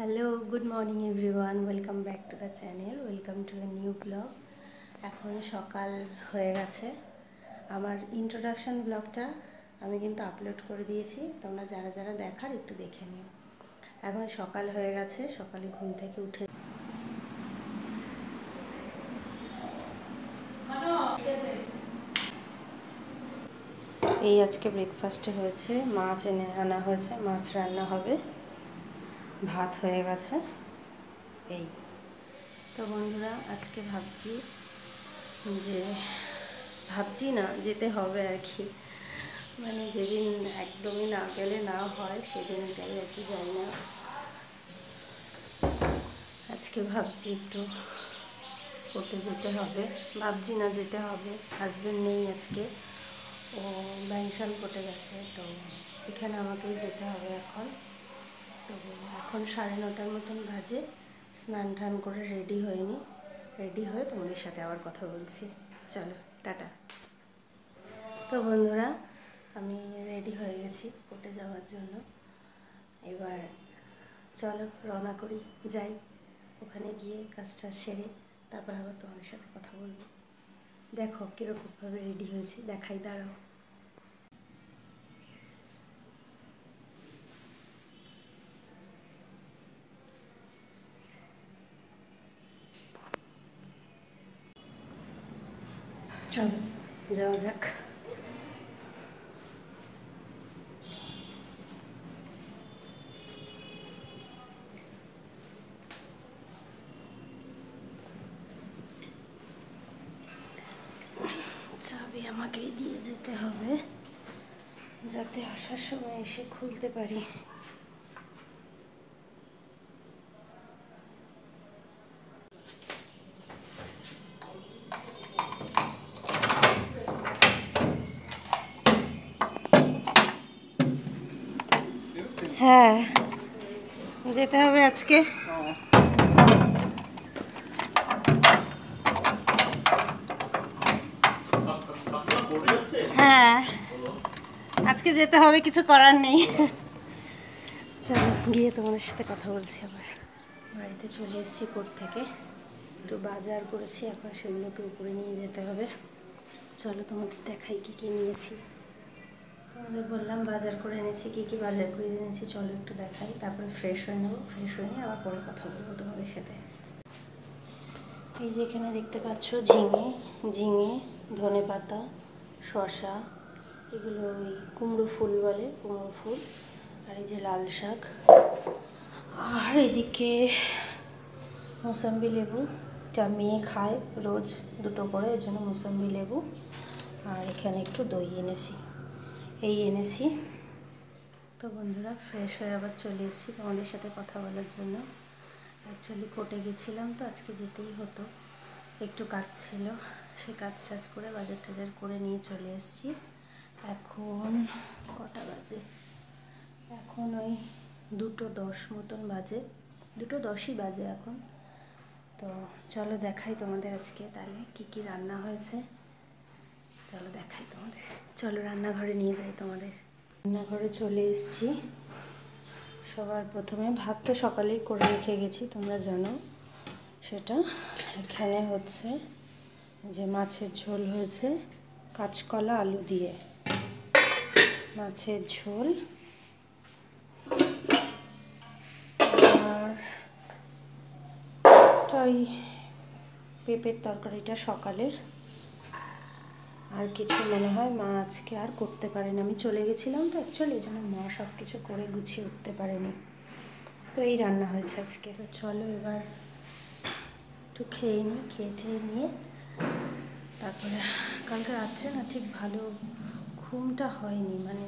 Hello, good morning everyone, welcome back to the channel, welcome to a new blog. এখন সকাল হয়ে গেছে। আমার ইন্ট্রোডাকশন ব্লগটা আমি কিন্তু আপলোড করে দিয়েছি, তোমরা যারা যারা দেখার একটু দেখে নিও। এখন সকাল হয়ে গেছে, সকালে ঘুম থেকে উঠে এই আজকে ব্রেকফাস্টে হয়েছে মাছ এনে আনা হয়েছে, মাছ রান্না হবে, ভাত হয়ে গেছে। এই তো বন্ধুরা, আজকে ভাবছি না যেতে হবে আর কি, মানে যেদিন একদমই না গেলে না হয় সেদিনটাই আর কি, যাই না। আজকে ভাবছি একটু কোর্টে যেতে হবে, ভাবছি না যেতে হবে, হাজব্যান্ড নেই আজকে, ও ব্যাংশাল কোর্টে গেছে, তো এখানে আমাকেই যেতে হবে এখন। তো এখন 9:30 মতন বাজে, স্নান টান করে রেডি হয়নি, রেডি হয়ে তোমাদের সাথে আবার কথা বলছি। চলো, টাটা। তো বন্ধুরা, আমি রেডি হয়ে গেছি কোর্টে যাওয়ার জন্য। এবার চলো রওনা করি, যাই। ওখানে গিয়ে কাজটা সেরে তারপর আবার তোমাদের সাথে কথা বলবো। দেখো কীরকমভাবে রেডি হয়েছি, দেখাই, দাঁড়াও। চলো যাওয়া যাক। চাবি আমাকেই দিয়ে যেতে হবে, যাতে আসার সময় এসে খুলতে পারি। হ্যাঁ, যেতে হবে আজকে। হ্যাঁ, আজকে যেতে হবে, কিছু করার নেই। চলো গিয়ে তোমাদের সাথে কথা বলছি আবার। বাড়িতে চলে এসেছি কোর্ট থেকে, একটু বাজার করেছি, এখন সেগুলোকে উপরে নিয়ে যেতে হবে। চলো তোমাদের দেখাই কী কী নিয়েছি। তোমাদের বললাম বাজার করে এনেছি, কী কী বাজার করে এনেছি চলো একটু দেখাই, তারপরে ফ্রেশ হয়ে নেবো, ফ্রেশ হয়ে নিয়ে আবার পরে কথা বলবো তোমাদের সাথে। এই যে এখানে দেখতে পাচ্ছ ঝিঙে, ধনে পাতা, শসা, এগুলো ওই কুমড়ো ফুল বলে, কুমড়ো ফুল, আর এই যে লাল শাক, আর এদিকে মৌসম্বি লেবু, যা মেয়ে খায় রোজ 2টো করে, এর জন্য মৌসম্বি লেবু, আর এখানে একটু দই এনেছি, এই এনেছি। তো বন্ধুরা, ফ্রেশ হয়ে আবার চলে এসেছি তোমাদের সাথে কথা বলার জন্য। অ্যাকচুয়ালি কোর্টে গেছিলাম তো, আজকে যেতেই হতো, একটু কাজ ছিল, সে কাজ টাজ করে বাজার টাজার করে নিয়ে চলে এসেছি। এখন কটা বাজে? এখন ওই 2:10 মতন বাজে, 2:10ই বাজে এখন। তো চলো দেখাই তোমাদের আজকে তাহলে কি কি রান্না হয়েছে, চলো দেখাই তোমাদের। চলো রান্নাঘরে নিয়ে যাই তোমাদের। রান্নাঘরে চলে এসেছি। সবার প্রথমে ভাত তো সকালেই করে রেখে গেছি, তোমরা জানো সেটা। এখানে হচ্ছে যে মাছের ঝোল হয়েছে, কাঁচকলা আলু দিয়ে মাছের ঝোল, আর ওই পেঁপের তরকারিটা সকালের। আর কিছু মনে হয় মা আজকে আর করতে পারেনি, আমি চলে গেছিলাম তো অ্যাকচুয়ালি, এই জন্য মা সব কিছু করে গুছিয়ে উঠতে পারেনি। তো এই রান্না হয়েছে আজকে। তো চলো এবার একটু খেয়ে নিই, খেয়ে নিয়ে তারপরে, কালকে রাত্রে না ঠিক ভালো ঘুমটা হয়নি, মানে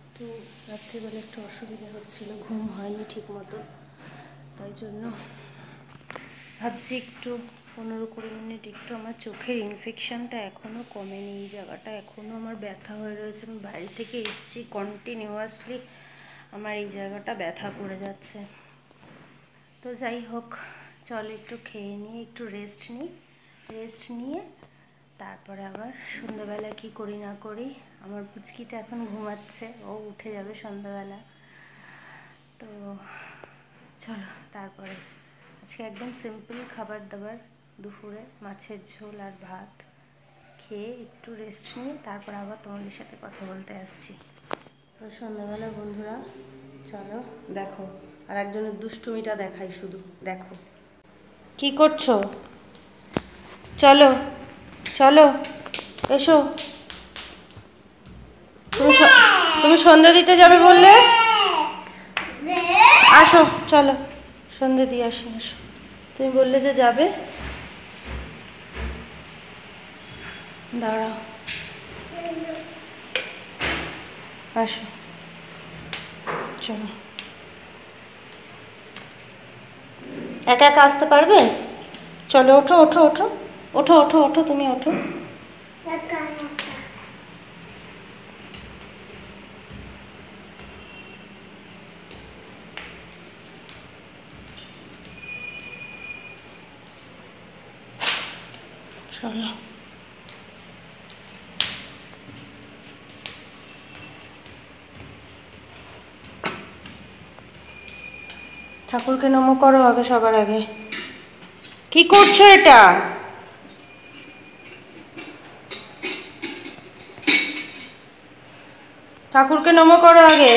একটু রাত্রিবেলা একটু অসুবিধা হচ্ছিলো, ঘুম হয়নি ঠিক মতো, তাই জন্য ভাবছি একটু 15-20 মিনিট একটু, আমার চোখের ইনফেকশানটা এখনও কমেনি, এই জায়গাটা এখনও আমার ব্যথা হয়ে রয়েছে। আমি বাইরে থেকে এসেছি, কন্টিনিউয়াসলি আমার এই জায়গাটা ব্যথা করে যাচ্ছে। তো যাই হোক, চল একটু খেয়ে নিয়ে একটু রেস্ট নিয়ে তারপরে আবার সন্ধ্যাবেলা কি করি না করি। আমার পুচকিটা এখন ঘুমাচ্ছে, ও উঠে যাবে সন্ধ্যাবেলা। তো চলো তারপরে আজকে একদম সিম্পল খাবার দাবার, দুপুরে মাছের ঝোল আর ভাত খেয়ে একটু রেস্ট নিয়ে তারপর আবার তোমাদের সাথে কথা বলতে আসছি। তো সন্ধ্যাবেলা বন্ধুরা চলো দেখো আর একজনের দুষ্টুমিটা দেখাই, শুধু দেখো কি করছো। চলো চলো এসো, তুমি সন্ধ্যা দিতে যাবে বললে, আসো চলো সন্ধ্যা দিয়ে আসো। আসো, তুমি বললে যে যাবে, দাঁড়াও আসো চলো। একা একা আসতে পারবে? চলো ওঠো ওঠো ওঠো ওঠো ওঠো ওঠো, তুমি ওঠো। চলো ঠাকুরকে নমো করো আগে, সবার আগে। কি করছো এটা? ঠাকুরকে নমো করো আগে।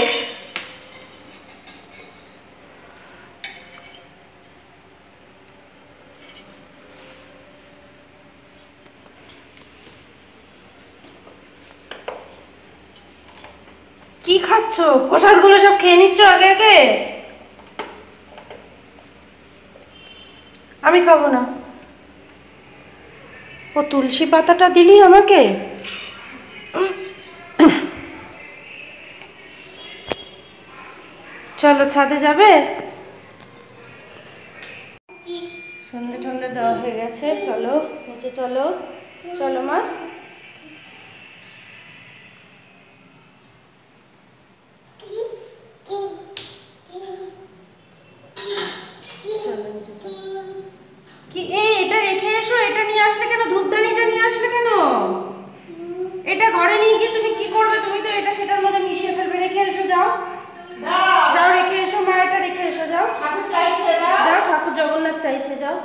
কি খাচ্ছ? প্রসাদগুলো সব খেয়ে নিচ্ছ আগে আগে। আমি খাবো না। ও তুলসী পাতাটা দিলি আমাকে? চলো ছাদে যাবে? সন্ধে টন্ধে দেওয়া হয়ে গেছে, চলো নিচে চলো। চলো মা। চলো নিচে চলো। কি এটা রেখে এসো, এটা নিয়ে আসলে কেন? ধূপদানিটা নিয়ে আসলে কেন? এটা ঘরে নিয়ে গিয়ে তুমি কি করবে? তুমি তো এটা সেটার মধ্যে মিশিয়ে ফেলবে। রেখে এসো, যাও যাও রেখে এসো মা, এটা রেখে এসো, যাও। যাও, ঠাকুর জগন্নাথ চাইছে, যাও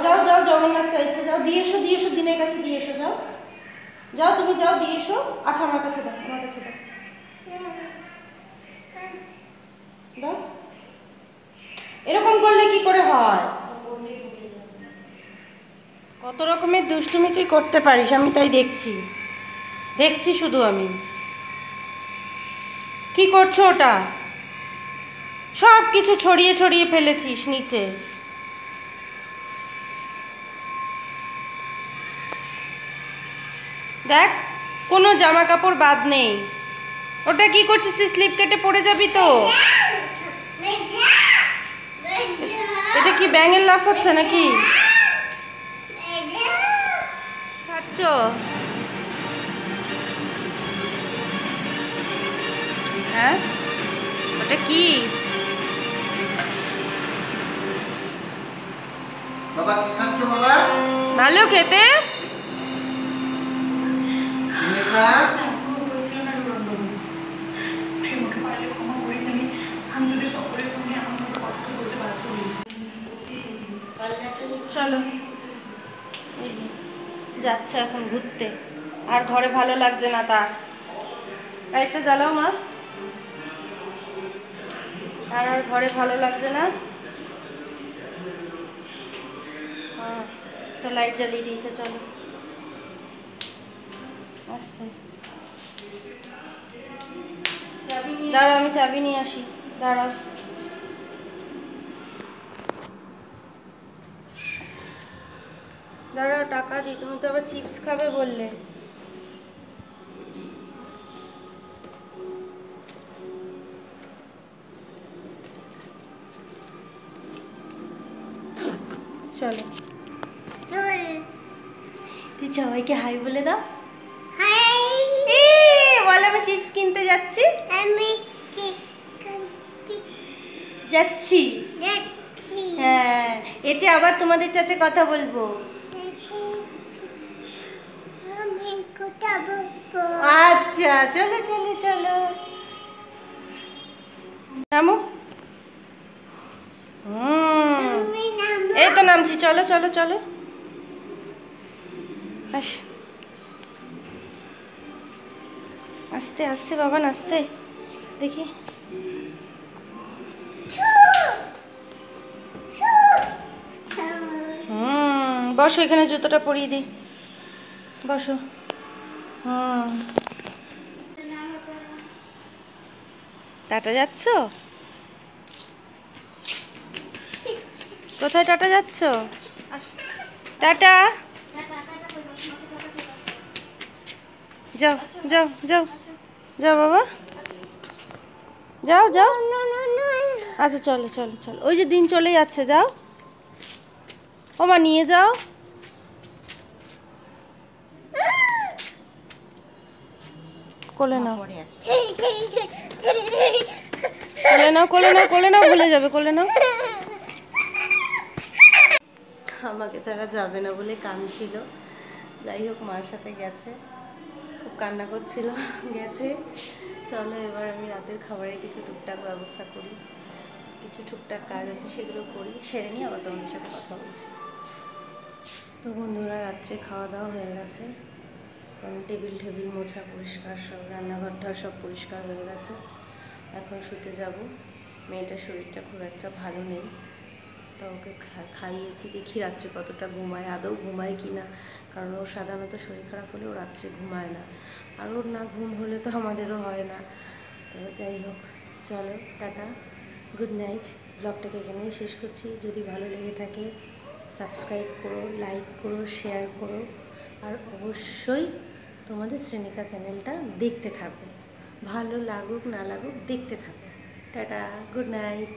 যাও যাও, জগন্নাথ চাইছে, যাও দিয়ে এসো, দিয়ে এসো, দিনের কাছে দিয়ে এসো, যাও যাও, তুমি যাও দিয়ে এসো। আচ্ছা আমার কাছে দাও, আমার কাছে দাও, দাও। এরকম করলে কি করে হয়? কত রকমের দুষ্টুমি তুই করতে পারিস, আমি তাই দেখছি, দেখছি শুধু আমি। কি করছো ওটা? সব কিছু ছড়িয়ে ছড়িয়ে ফেলেছিস নিচে। দেখ কোনো জামা কাপড় বাদ নেই। ওটা কি করছিস তুই? স্লিপ কেটে পড়ে যাবি তো। এটা কি ব্যাঙের লাফ হচ্ছে নাকি? খাচ্ছ? হ্যাঁ ওটা কি? বাবা কি খাচ্ছ বাবা? ভালো খেতে। চলো এই যে যাচ্ছে এখন ঘুরতে, আর ঘরে ভালো লাগছে না তার। লাইটটা জ্বালাও মা। আর আর ঘরে ভালো লাগছে না। হ্যাঁ তো লাইট জ্বালিয়ে দিয়েছে, চলো আস্তে। দাঁড়াও আমি চাবি নিয়ে আসি, দাঁড়াও। দাঁড়াও টাকা দিই, তুমি তো আবার চিপস খাবে বললে। চলো তুই সবাইকে হাই বলে দাও। বল আমি চিপস কিনতে যাচ্ছি। যাচ্ছি। হ্যাঁ এতে আবার তোমাদের সাথে কথা বলবো। আচ্ছা চলো চলো চলো নামো। নামছি, চলো চলো চলো। আস, আস্তে আস্তে বাবা, আস্তে দেখি। বসো, এখানে জুতোটা পরিয়ে দিই, বসো। টাটা যাচ্ছ? কোথায় টাটা যাচ্ছ? টাটা, যাও যাও যাও যাও বাবা, যাও যাও। আচ্ছা চলো চলো চলো, ওই যে দিন চলে যাচ্ছে, যাও। ও মা, নিয়ে যাও। কোলে নাও, কোলে নাও, কোলে নাও, কোলে নাও, ভুলে যাবে, কোলে নাও। আমাকে ছাড়া যাবে না বলে কাঁদছিল। যাই হোক, মার সাথে গেছে, খুব কান্না করছিল, গেছে। চলো এবার আমি রাতের খাবারের কিছু টুকটাক ব্যবস্থা করি, কিছু টুকটাক কাজ আছে সেগুলো করি, সেরে নিয়ে আবার তোমাদের সাথে কথা বলছি। তো বন্ধুরা, রাত্রে খাওয়া দাওয়া হয়ে গেছে, কারণ টেবিল টেবিল মোছা পরিষ্কার, সব রান্নাঘরটা সব পরিষ্কার হয়ে গেছে। এখন শুতে যাব। মেয়েটার শরীরটা খুব একটা ভালো নেই, তো ওকে খাইয়েছি, দেখি রাত্রে কতটা ঘুমায়, আদৌ ঘুমায় কি না, কারণ ওর সাধারণত শরীর খারাপ হলে ও রাত্রে ঘুমায় না, আর ওর না ঘুম হলে তো আমাদেরও হয় না। তো যাই হোক, চলো টাটা, গুড নাইট। ব্লগটাকে এখানেই শেষ করছি। যদি ভালো লেগে থাকে সাবস্ক্রাইব করো, লাইক করো, শেয়ার করো, আর অবশ্যই তোমাদের শ্রেণিকা চ্যানেলটা দেখতে থাকো, ভালো লাগুক না লাগুক দেখতে থাকো। Tata, good night.